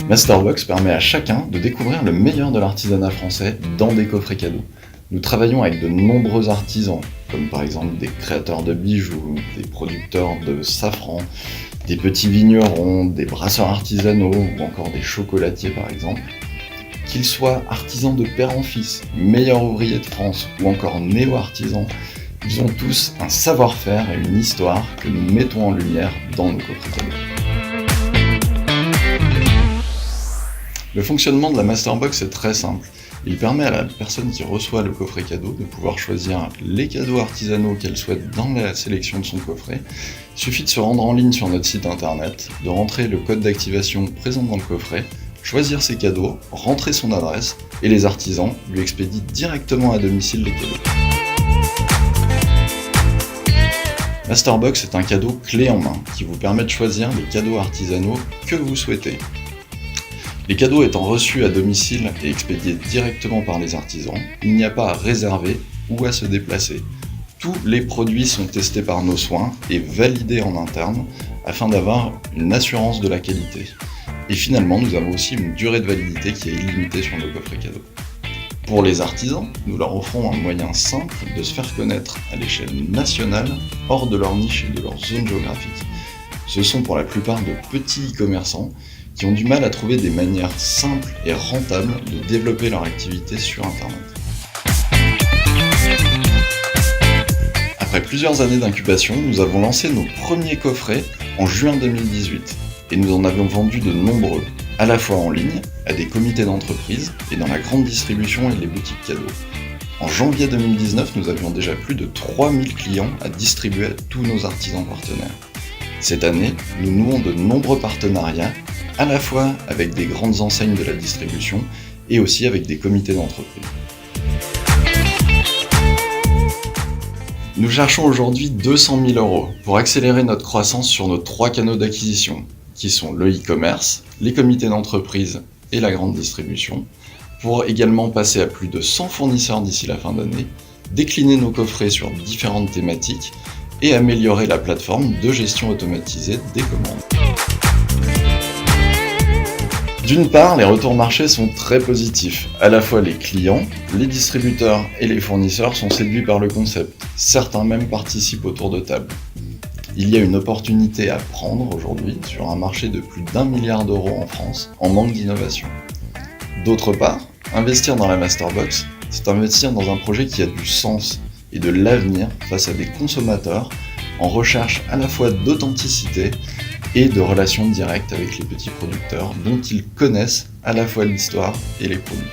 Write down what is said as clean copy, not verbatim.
Masterbox permet à chacun de découvrir le meilleur de l'artisanat français dans des coffrets cadeaux. Nous travaillons avec de nombreux artisans, comme par exemple des créateurs de bijoux, des producteurs de safran, des petits vignerons, des brasseurs artisanaux ou encore des chocolatiers par exemple. Qu'ils soient artisans de père en fils, meilleurs ouvriers de France ou encore néo-artisans, ils ont tous un savoir-faire et une histoire que nous mettons en lumière dans nos coffrets cadeaux. Le fonctionnement de la Masterbox est très simple. Il permet à la personne qui reçoit le coffret cadeau de pouvoir choisir les cadeaux artisanaux qu'elle souhaite dans la sélection de son coffret. Il suffit de se rendre en ligne sur notre site internet, de rentrer le code d'activation présent dans le coffret, choisir ses cadeaux, rentrer son adresse et les artisans lui expédient directement à domicile les cadeaux. Masterbox est un cadeau clé en main qui vous permet de choisir les cadeaux artisanaux que vous souhaitez. Les cadeaux étant reçus à domicile et expédiés directement par les artisans, il n'y a pas à réserver ou à se déplacer. Tous les produits sont testés par nos soins et validés en interne afin d'avoir une assurance de la qualité. Et finalement, nous avons aussi une durée de validité qui est illimitée sur nos coffrets cadeaux. Pour les artisans, nous leur offrons un moyen simple de se faire connaître à l'échelle nationale, hors de leur niche et de leur zone géographique. Ce sont pour la plupart de petits e-commerçants qui ont du mal à trouver des manières simples et rentables de développer leur activité sur Internet. Après plusieurs années d'incubation, nous avons lancé nos premiers coffrets en juin 2018 et nous en avons vendu de nombreux, à la fois en ligne, à des comités d'entreprise et dans la grande distribution et les boutiques cadeaux. En janvier 2019, nous avions déjà plus de 3000 clients à distribuer à tous nos artisans partenaires. Cette année, nous nouons de nombreux partenariats, à la fois avec des grandes enseignes de la distribution et aussi avec des comités d'entreprise. Nous cherchons aujourd'hui 200 000 € pour accélérer notre croissance sur nos 3 canaux d'acquisition, qui sont le e-commerce, les comités d'entreprise et la grande distribution, pour également passer à plus de 100 fournisseurs d'ici la fin d'année, décliner nos coffrets sur différentes thématiques et améliorer la plateforme de gestion automatisée des commandes. D'une part, les retours marchés sont très positifs. À la fois les clients, les distributeurs et les fournisseurs sont séduits par le concept. Certains même participent au tour de table. Il y a une opportunité à prendre aujourd'hui sur un marché de plus d'1 milliard d'euros en France en manque d'innovation. D'autre part, investir dans la Masterbox, c'est investir dans un projet qui a du sens et de l'avenir face à des consommateurs en recherche à la fois d'authenticité et de relations directes avec les petits producteurs dont ils connaissent à la fois l'histoire et les produits.